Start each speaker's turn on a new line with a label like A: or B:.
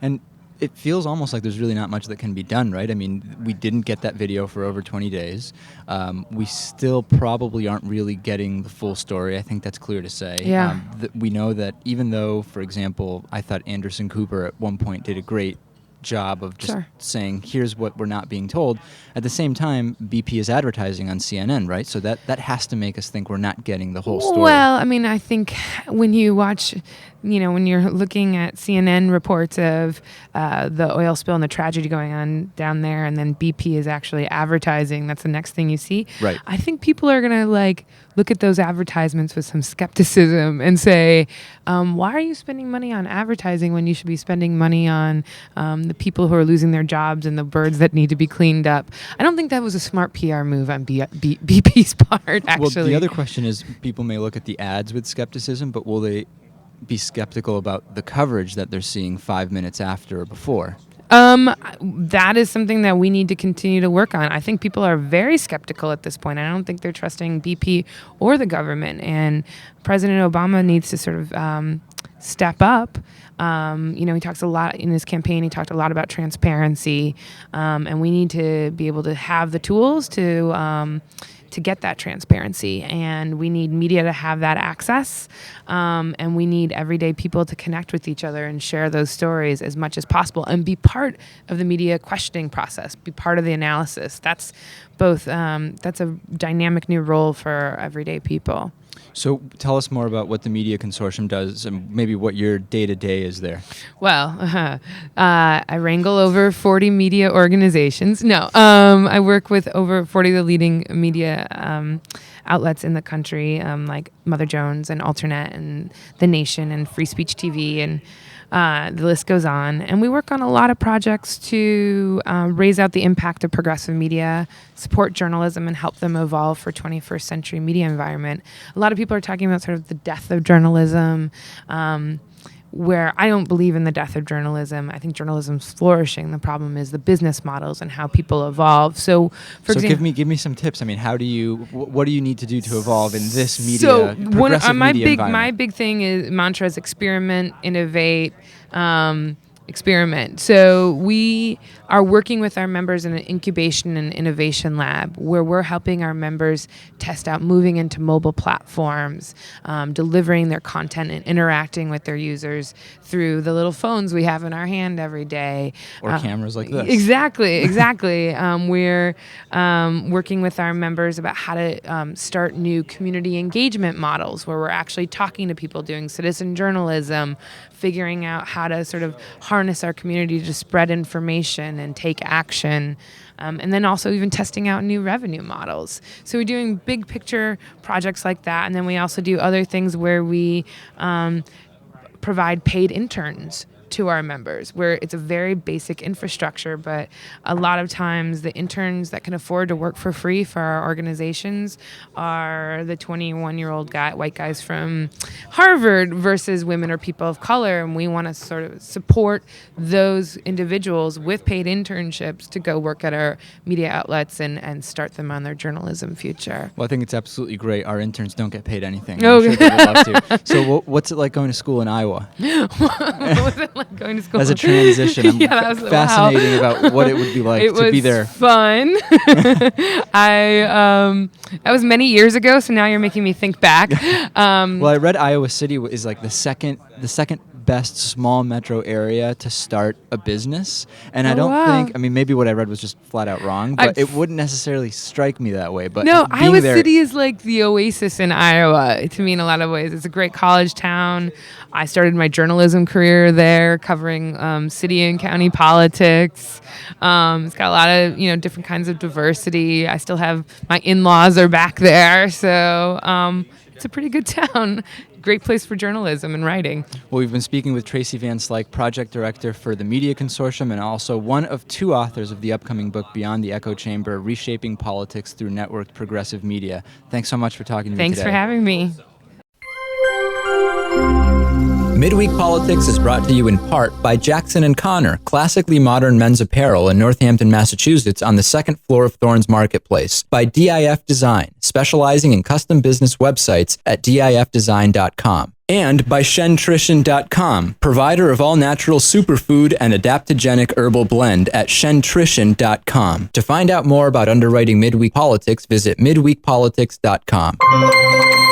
A: And it feels almost like there's really not much that can be done, right? I mean, we didn't get that video for over 20 days. We still probably aren't really getting the full story. I think that's clear to say.
B: Yeah.
A: We know that even though, for example, I thought Anderson Cooper at one point did a great job of just saying, here's what we're not being told. At the same time, BP is advertising on CNN, right? So that has to make us think we're not getting the whole story.
B: Well, I mean, I think when you watch, when you're looking at CNN reports of the oil spill and the tragedy going on down there, and then BP is actually advertising, that's the next thing you see.
A: Right.
B: I think people are going to look at those advertisements with some skepticism and say, why are you spending money on advertising when you should be spending money on the people who are losing their jobs and the birds that need to be cleaned up? I don't think that was a smart PR move on BP's part, actually.
A: Well, the other question is, people may look at the ads with skepticism, but will they be skeptical about the coverage that they're seeing 5 minutes after or before?
B: That is something that we need to continue to work on. I think people are very skeptical at this point. I don't think they're trusting BP or the government. And President Obama needs to sort of step up. He talks a lot in his campaign. He talked a lot about transparency, and we need to be able to have the tools to get that transparency, and we need media to have that access, and we need everyday people to connect with each other and share those stories as much as possible and be part of the media questioning process, be part of the analysis. That's a dynamic new role for everyday people.
A: So tell us more about what the Media Consortium does and maybe what your day-to-day is there.
B: Well, I wrangle over 40 media organizations. No, I work with over 40 of the leading media outlets in the country, like Mother Jones and Alternet and The Nation and Free Speech TV, and the list goes on. And we work on a lot of projects to raise out the impact of progressive media, support journalism, and help them evolve for 21st century media environment. A lot of people are talking about sort of the death of journalism, where I don't believe in the death of journalism. I think journalism's flourishing. The problem is the business models and how people evolve. So
A: give me some tips. I mean, what do you need to do to evolve in this media, progressive media environment?
B: My big thing is mantra is experiment, innovate, experiment. So we are working with our members in an incubation and innovation lab where we're helping our members test out moving into mobile platforms, delivering their content and interacting with their users through the little phones we have in our hand every day.
A: Or cameras like this.
B: Exactly. We're working with our members about how to start new community engagement models where we're actually talking to people, doing citizen journalism, figuring out how to sort of harness our community to spread information and take action, and then also even testing out new revenue models. So we're doing big picture projects like that, and then we also do other things where we provide paid interns to our members, where it's a very basic infrastructure, but a lot of times the interns that can afford to work for free for our organizations are the 21-year-old white guys from Harvard versus women or people of color, and we want to sort of support those individuals with paid internships to go work at our media outlets and start them on their journalism future.
A: Well, I think it's absolutely great. Our interns don't get paid anything.
B: Oh.
A: I'm sure they would love to. So what's it like going to school in Iowa?
B: What was it like going to school?
A: As a transition, I'm fascinating about what it would be like to be there.
B: It was fun. That was many years ago, so now you're making me think back.
A: Well, I read Iowa City is like the second best small metro area to start a business, and I don't think, I mean, maybe what I read was just flat out wrong, but it wouldn't necessarily strike me that way. But
B: no, Iowa City is like the oasis in Iowa to me in a lot of ways. It's a great college town. I started my journalism career there, covering city and county politics. It's got a lot of different kinds of diversity. I still have my in-laws are back there, so it's a pretty good town. Great place for journalism and writing.
A: Well, we've been speaking with Tracy Van Slyke, project director for the Media Consortium and also one of two authors of the upcoming book, Beyond the Echo Chamber, Reshaping Politics Through Networked Progressive Media. Thanks so much for talking to me today.
B: Thanks for having me.
A: Midweek Politics is brought to you in part by Jackson & Connor, classically modern men's apparel in Northampton, Massachusetts on the second floor of Thorne's Marketplace. By DIF Design, specializing in custom business websites at difdesign.com. And by shentrition.com, provider of all-natural superfood and adaptogenic herbal blend at shentrition.com. To find out more about underwriting Midweek Politics, visit midweekpolitics.com.